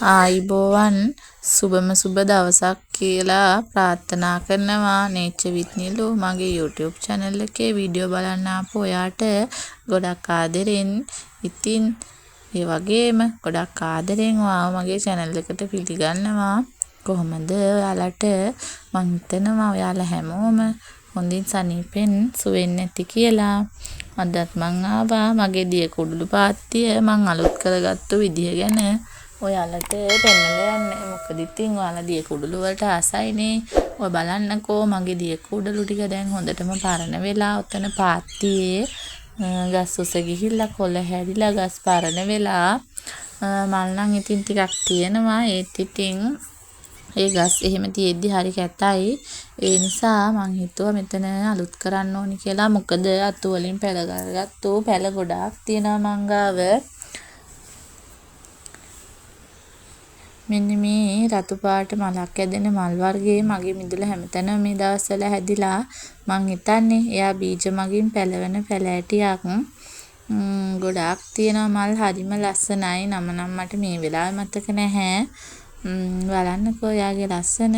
ආයිබෝවන් සුබම සුබ දවසක් කියලා ප්‍රාර්ථනා කරනවා නේචර් විත් නිලු මගේ YouTube channel එකේ වීඩියෝ බලන්න ආපු ඔයාට ගොඩක් ආදරෙන් ඉතින් ඒ වගේම ගොඩක් ආදරෙන් ඔයාව මගේ channel එකට පිළිගන්නවා කොහොමද ඔයාලට මං හිතනවා ඔයාලා හැමෝම හොඳින් සනීපෙන් සුවෙන් නැති කියලා අදත් මං ආවා මගේ දිය කුඩළු පාත්තිය මං අලුත් කරගත්තු විදිය ගැන ඔයාලට පෙන්නලා යන්න. මොකද ඉතින් ඔයාලා දිය කුඩළු වලට ආසයිනේ. ඔය බලන්නකෝ මගේ දිය කුඩළු ටික දැන් හොඳටම පරණ වෙලා ඔතන පාත්තියේ ගස් උස ගිහිල්ලා කොළ හැදිලා ගස් පරණ වෙලා මල් නම් ඉතින් ටිකක් තියෙනවා. ඒත් ඉතින් ඒ ගස් එහෙම තියෙද්දි හරි කැතයි. ඒ නිසා මං හිතුවා මෙතන අලුත් කරන්න ඕනි කියලා. මොකද අතු වලින් පැල කරගත්තු පැල ගොඩාක් තියෙනවා මං ගාව. මෙන්න මේ රතු පාට මලක් ඇදෙන මල් වර්ගයේ මගේ මිදුල හැමතැනම මේ දවස්වල හැදිලා මං හිතන්නේ එයා බීජ මගින් පැලවෙන පැල ඇටියක් ගොඩාක් තියෙනවා මල් හරිම ලස්සනයි. නම නම් මට මේ වෙලාවේ මතක නැහැ. බලන්නකෝ යාගේ ලස්සන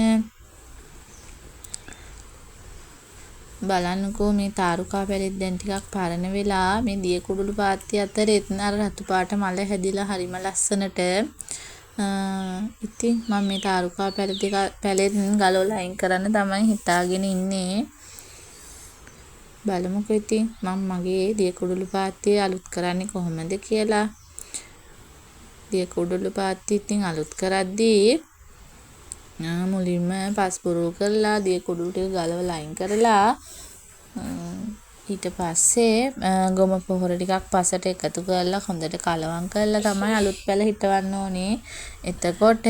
බලන්නකෝ මේ තාරුකා පැලෙත් දැන් ටිකක් පරණ වෙලා මේ දිය කුඩළු පාත්ති අතරෙත් අර රතු පාට මල හැදිලා හරිම ලස්සනට ඉතින් මම මේ තාරුකා පැලෙත් ගලවලා අයින් කරන්න තමයි හිතාගෙන ඉන්නේ. බලමුකෝ ඉතින් මම මගේ දිය කුඩළු පාත්තිය අලුත් කරන්නේ කොහොමද කියලා. දිය කුඩළු පාත්තිය ඉතින් අලුත් කරද්දී මුලින්ම පස්පුරු කරලා දිය කුඩළු ටික ගලවලා අයින් කරලා ඊට පස්සේ ගොම පොහොර ටිකක් පසට එකතු කරලා හොඳට කලවම් කරලා තමයි අලුත් පැල හිටවන්න ඕනේ. එතකොට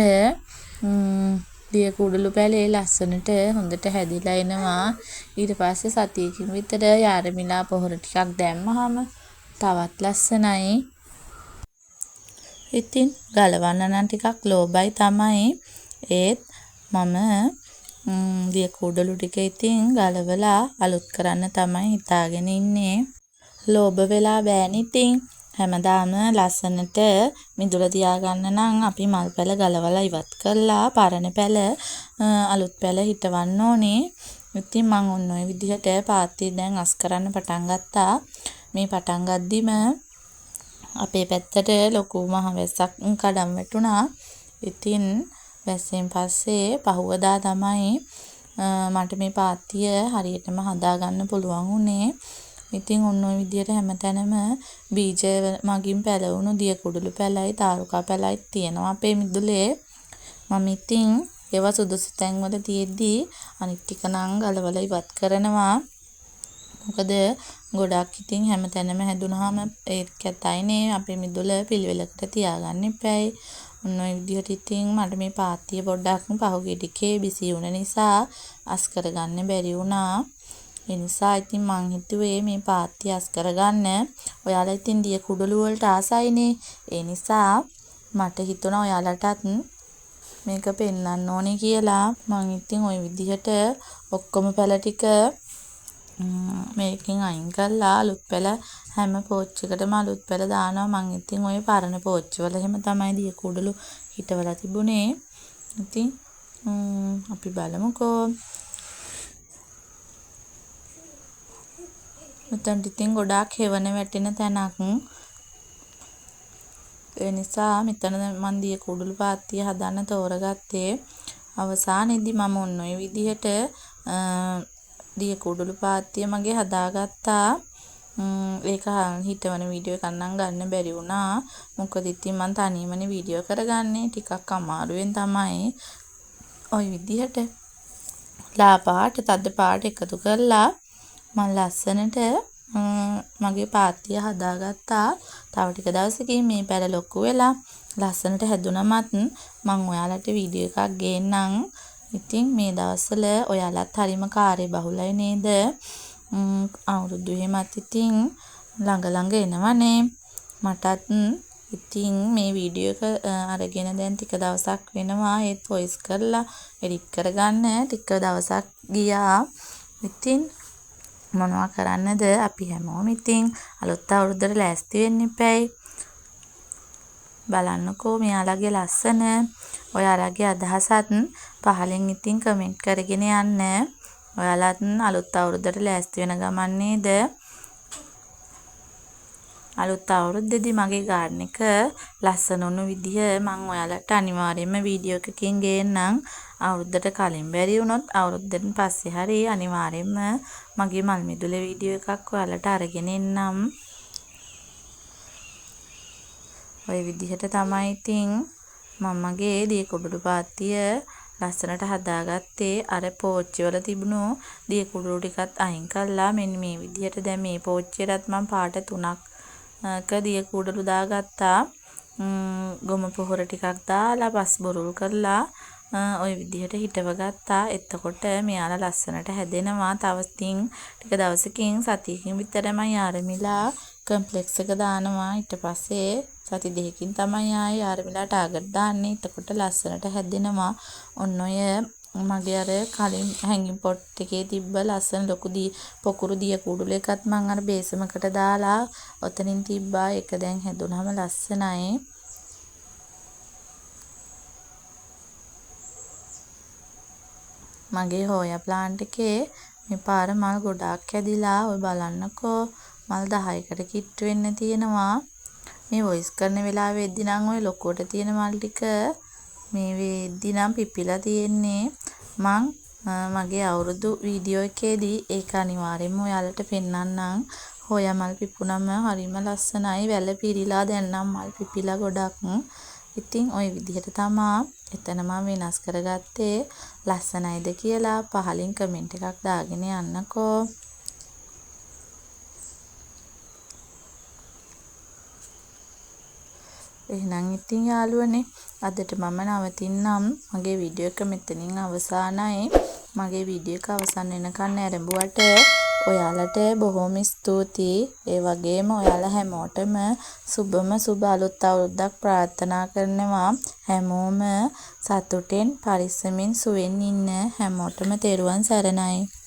දිය කුඩළු පැලේ ලස්සනට හොඳට හැදිලා එනවා. ඊට පස්සේ සතියකින් විතර යාරමිලා පොහොර ටිකක් දැම්මහම තවත් ලස්සනයි. ඉතින් ගලවන්න නම් ටිකක් ලෝභයි තමයි. ඒත් මම දිය කුඩළු ටික ඉතින් ගලවලා අලුත් කරන්න තමයි හිතාගෙන ඉන්නේ. ලෝභ වෙලා බෑනේ ඉතින්. හැමදාම ලස්සනට මිදුල තියාගන්න නම් අපි මල් පැල ගලවලා ඉවත් කරලා පරණ පැල අලුත් පැල හිටවන්න ඕනේ. ඉතින් මම ඔන්න ඔය විදිහට පාත්තිය දැන් අස් කරන්න පටන් ගත්තා. මේ පටන් ගද්දිම අපේ පැත්තට ලොකු මහ වැස්සක් කඩම් වැටුණා. ඉතින් වැස්සෙන් පස්සේ පහුවදා තමයි මට මේ පාත්තිය හරියටම හදාගන්න පුළුවන් වුණේ. ඉතින් ඔන්න ඔය විදිහට හැමතැනම බීජ මගින් පැලවුණු දිය කුඩළු පැලයි තාරුකා පැලයි තියෙනවා අපේ මිදුලේ. මම ඉතින් ඒවා සුදුසු තැන්වල තියෙද්දි අනිත් ටික නම් ගලවලා ඉවත් කරනවා. මොකද ගොඩක් ඉතින් හැමතැනම හැදුනහම ඒක කැතයිනේ. අපේ මිදුල පිළිවෙලකට තියාගන්න එපායි. ඔන්න ඔය විදිහට ඉතින් මට මේ පාත්තිය පොඩ්ඩක් පහුගිය ටිකේ බිසි වුණ නිසා අස් කරගන්න බැරි වුණා. ඒ නිසා ඉතින් මං හිතුවේ මේ පාත්තිය අස් කරගන්න. ඔයාලා ඉතින් දිය කුඩළු වලට ආසයිනේ. ඒ නිසා මට හිතුණා ඔයාලටත් මේක පෙන්වන්න ඕනේ කියලා. මං ඉතින් ওই විදිහට ඔක්කොම පැල ටික මේකෙන් අයින් කරලා අලුත් පැල හැම පෝච්චයකටම අලුත් පැල දානවා. මං ඉතින් ওই පරණ පෝච්චවල එහෙම තමයි දිය කුඩළු හිටවලා තිබුණේ. ඉතින් අපි බලමුකෝ. මෙතනට ඉතින් ගොඩාක් හෙවන වැටෙන තැනක්. ඒ නිසා මෙතන මන් දිය කුඩළු පාත්තිය හදන්න තෝරගත්තේ. අවසානයේදී මම ඔන්න ඔය විදිහට දිය කුඩළු පාත්තිය මගේ හදාගත්තා. ඒක හිටවන වීඩියෝ එකක් නම් ගන්න බැරි වුණා. මොකද ඉතින් මම තනියමනේ වීඩියෝ කරගන්නේ. ටිකක් අමාරුවෙන් තමයි ওই විදිහට ලා පාට තද පාට එකතු කරලා මම ලස්සනට මගේ පාත්තිය හදාගත්තා. තව ටික දවසකින් මේ පැල ලොකු වෙලා ලස්සනට හැදුනමත් මම ඔයාලට වීඩියෝ එකක් ගේන්නම්. ඉතින් මේ දවස්වල ඔයාලත් හරිම කාර්යබහුලයි නේද? අවුරුදු එහෙමත් ඉතින් ළඟ එනවනේ. මටත් ඉතින් මේ වීඩියෝ එක අරගෙන දැන් ටික දවසක් වෙනවා. ඒත් වොයිස් කරලා එඩිට් කරගන්න ටික දවසක් ගියා. ඉතින් මොනවා කරන්නද අපි හැමෝම ඉතින් අලුත් අවුරුද්දට ලෑස්ති වෙන්න එපායි. බලන්නකෝ මෙයාලගේ ලස්සන. ඔයාලගේ අදහසත් පහලින් ඉතින් කමෙන්ට් කරගෙන යන්න. ඔයාලත් අලුත් අවුරුද්දට ලෑස්ති වෙන ගමන් නේද? අලුත් අවුරුද්දේදී මගේ ගාඩන් එක ලස්සන වුණු විදිහ මම ඔයාලට අනිවාර්යයෙන්ම වීඩියෝ එකකින් ගේන්නම්. අවුරුද්දට කලින් බැරි වුණොත් අවුරුද්දෙන් පස්සේ හරි අනිවාර්යයෙන්ම මගේ මල් මිදුලේ වීඩියෝ එකක් ඔයාලට අරගෙන එන්නම්. ඔය විදිහට තමයි ඉතින් මම මගේ දිය කුඩළු පාත්තිය ලස්සනට හදාගත්තේ. අර පෝච්චි වල තිබුණු දිය කුඩළු ටිකත් අයින් කළා. මෙන්න මේ විදිහට දැන් මේ පෝච්චියටත් මම පාට 3ක දිය කුඩළු දාගත්තා. ගොම පොහොර ටිකක් දාලා පස් බොරුල් කරලා ওই විදිහට හිටව ගත්තා. එතකොට මෙයාලා ලස්සනට හැදෙනවා. තව ටික දවසකින් සතියකින් විතර මම ආරමිලා කම්ප්ලෙක්ස් එක දානවා. ඊට පස්සේ සති දෙකකින් තමයි ආයේ ආරමිලා ටාගට් දාන්නේ. එතකොට ලස්සනට හැදෙනවා. ඔන්න ඔය මගේ අර කලින් හැංගින් පොට් එකේ තිබ්බ ලස්සන ලොකු පොකුරු දිය කුඩුල එකත් මම අර බේසමකට දාලා ඔතනින් තිබ්බා. ඒක දැන් හැදුනම ලස්සනයි. මගේ හෝයා ප්ලාන්ට් එකේ මේ පාර මල් ගොඩාක් ඇදිලා. ඔය බලන්නකෝ මල් 10කට කිට්ටු වෙන්න තියෙනවා. මේ වොයිස් කරන වෙලාවෙදී නම් ඔය ලොකුවට තියෙන මල් ටික මේ වෙද්දී නම් පිපිලා තියෙන්නේ. මගේ අවුරුදු වීඩියෝ එකේදී ඒක අනිවාර්යයෙන්ම ඔයාලට පෙන්නන්නම්. හොයා මල් පිපුණම හරිම ලස්සනයි. වැල පිරීලා දැන් නම් මල් පිපිලා ගොඩක්. ඉතින් ওই විදිහට තමයි එතන මම වෙනස් කරගත්තේ. ලස්සනයිද කියලා පහලින් කමෙන්ට් එකක් දාගෙන යන්නකෝ. එහෙනම් ඉතින් යාළුවනේ අදට මම නවතින්නම්. මගේ වීඩියෝ එක මෙතනින් අවසానයි. මගේ වීඩියෝ එක අවසන් වෙනකන් ආරම්භුවට ඔයාලට බොහොම ස්තුතියි. ඒ වගේම ඔයාලා හැමෝටම සුබ අලුත් අවුරුද්දක් ප්‍රාර්ථනා කරනවා. හැමෝම සතුටෙන් පරිස්සමින් සුවෙන් ඉන්න. හැමෝටම තෙරුවන් සරණයි.